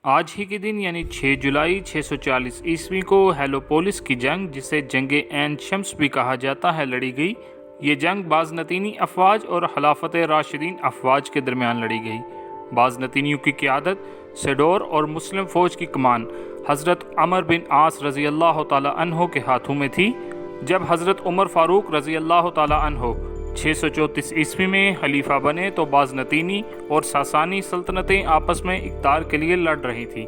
آج ہی کے دن یعنی 6 جولائی 640 عیسوی کو ہیلوپولس کی جنگ، جسے جنگ عین شمس بھی کہا جاتا ہے، لڑی گئی۔ یہ جنگ بازنطینی افواج اور خلافت راشدین افواج کے درمیان لڑی گئی۔ بازنطینیوں کی قیادت سیڈور اور مسلم فوج کی کمان حضرت عمر بن عاص رضی اللہ تعالی عنہ کے ہاتھوں میں تھی۔ جب حضرت عمر فاروق رضی اللہ تعالی عنہ 634 عیسوی میں خلیفہ بنے تو بازنطینی اور ساسانی سلطنتیں آپس میں اقتدار کے لیے لڑ رہی تھیں۔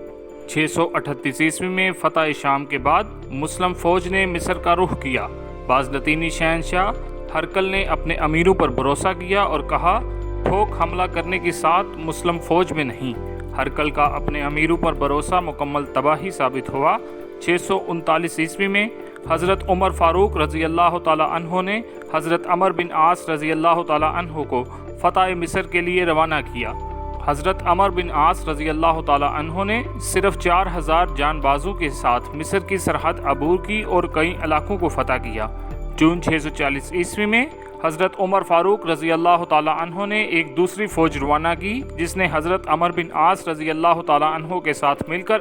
638 عیسوی میں فتح شام کے بعد مسلم فوج نے مصر کا رخ کیا۔ بازنطینی شہنشاہ ہرقل نے اپنے امیروں پر بھروسہ کیا اور کہا، ٹھوک حملہ کرنے کی ساتھ مسلم فوج میں نہیں۔ ہرقل کا اپنے امیروں پر بھروسہ مکمل تباہی ثابت ہوا۔ 639 عیسوی میں حضرت عمر فاروق رضی اللہ تعالی عنہ نے حضرت عمر بن عاص رضی اللہ تعالی عنہ کو فتح مصر کے لیے روانہ کیا۔ حضرت عمر بن عاص رضی اللہ تعالی عنہ نے صرف 4000 جان بازوں کے ساتھ مصر کی سرحد عبور کی اور کئی علاقوں کو فتح کیا۔ جون 640 عیسوی میں حضرت عمر فاروق رضی اللہ تعالی عنہ نے ایک دوسری فوج روانہ کی، جس نے حضرت عمر بن عاص رضی اللہ تعالی عنہ کے ساتھ مل کر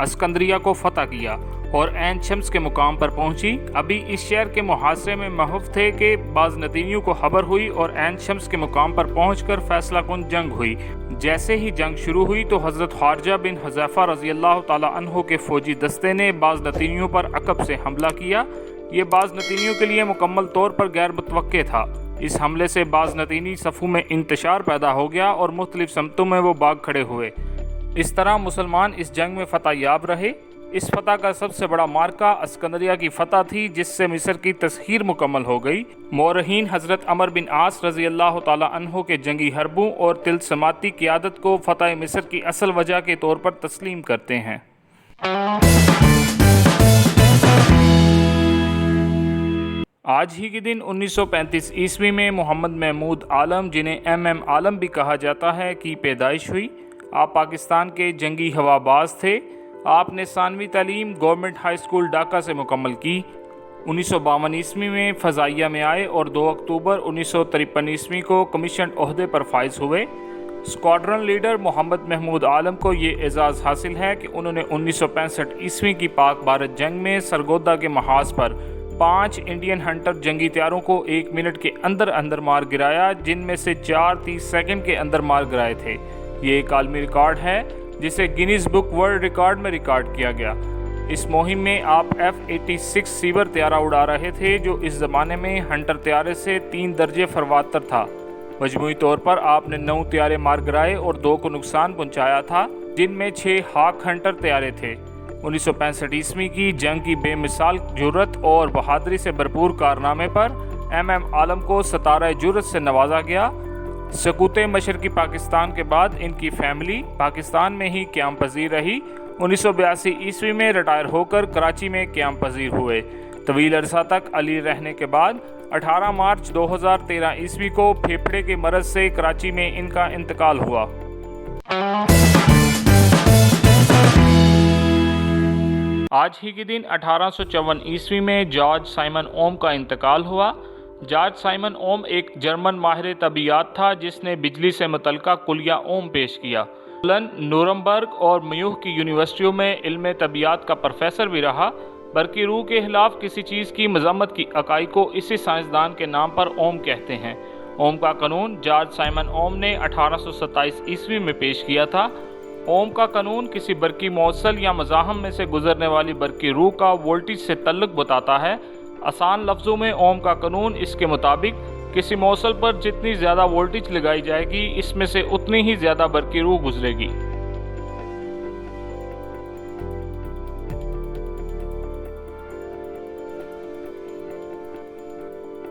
اسکندریہ کو فتح کیا اور عین شمس کے مقام پر پہنچی۔ ابھی اس شہر کے محاصرے میں محو تھے کہ بازنطینیوں کو خبر ہوئی اور عین شمس کے مقام پر پہنچ کر فیصلہ کن جنگ ہوئی۔ جیسے ہی جنگ شروع ہوئی تو حضرت خارجہ بن حذیفہ رضی اللہ تعالی عنہ کے فوجی دستے نے بازنطینیوں پر عقب سے حملہ کیا۔ یہ بازنطینیوں کے لیے مکمل طور پر غیر متوقع تھا۔ اس حملے سے بازنطینی صفوں میں انتشار پیدا ہو گیا اور مختلف سمتوں میں وہ بھاگ کھڑے ہوئے۔ اس طرح مسلمان اس جنگ میں فتح یاب رہے۔ اس فتح کا سب سے بڑا مارکہ اسکندریہ کی فتح تھی، جس سے مصر کی تسخیر مکمل ہو گئی۔ مورخین حضرت عمر بن عاص رضی اللہ تعالی عنہ کے جنگی حربوں اور طلسماتی قیادت کو فتح مصر کی اصل وجہ کے طور پر تسلیم کرتے ہیں۔ آج ہی کے دن 1935 عیسوی میں محمد محمود عالم، جنہیں ایم عالم بھی کہا جاتا ہے، کی پیدائش ہوئی۔ آپ پاکستان کے جنگی ہوا باز تھے۔ آپ نے ثانوی تعلیم گورنمنٹ ہائی اسکول ڈھاکہ سے مکمل کی۔ 1952 عیسوی میں فضائیہ میں آئے اور 2 اکتوبر 1953 عیسوی کو کمیشنڈ عہدے پر فائز ہوئے۔ اسکواڈرن لیڈر محمد محمود عالم کو یہ اعزاز حاصل ہے کہ انہوں نے 1965 عیسوی کی پاک بھارت جنگ میں سرگودا کے محاذ پر 5 انڈین ہنٹر جنگی طیاروں کو 1 منٹ کے اندر مار گرایا، جن میں سے 4 30 سیکنڈ کے اندر مار گرائے تھے۔ یہ ایک عالمی ریکارڈ ہے جسے گینیز بک ورلڈ ریکارڈ میں ریکارڈ کیا گیا۔ اس مہم میں آپ F-86 سیبر طیارہ اڑا رہے تھے، جو اس زمانے میں ہنٹر طیارے سے 3 درجے فرواتر تھا۔ مجموعی طور پر آپ نے 9 طیارے مار گرائے اور 2 کو نقصان پہنچایا تھا، جن میں 6 ہاک ہنٹر طیارے تھے۔ 1965 عیسوی کی جنگ کی بے مثال جرأت اور بہادری سے بھرپور کارنامے پر ایم عالم کو ستارہ جرأت سے نوازا گیا۔ سقوط مشرقی پاکستان کے بعد ان کی فیملی پاکستان میں ہی قیام پذیر رہی۔ 1982 عیسوی میں ریٹائر ہو کر کراچی میں قیام پذیر ہوئے۔ طویل عرصہ تک علی رہنے کے بعد 18 مارچ 2013 عیسوی کو پھیپھڑے کے مرض سے کراچی میں ان کا انتقال ہوا۔ آج ہی کے دن 1854 عیسوی میں جارج سائمن اوم کا انتقال ہوا۔ جارج سائمن اوم ایک جرمن ماہر طبیعیات تھا، جس نے بجلی سے متعلقہ کلیہ اوم پیش کیا۔ نورمبرگ اور میوہ کی یونیورسٹیوں میں علم طبیعیات کا پروفیسر بھی رہا۔ برقی روح کے خلاف کسی چیز کی مذمت کی اکائی کو اسی سائنسدان کے نام پر اوم کہتے ہیں۔ اوم کا قانون جارج سائمن اوم نے 1827 عیسوی میں پیش کیا تھا۔ اوم کا قانون کسی برقی موصل یا مزاحم میں سے گزرنے والی برقی روح کا وولٹیج سے تعلق بتاتا ہے۔ آسان لفظوں میں اوم کا قانون اس کے مطابق کسی موصل پر جتنی زیادہ وولٹیج لگائی جائے گی، اس میں سے اتنی ہی زیادہ برقی روح گزرے گی۔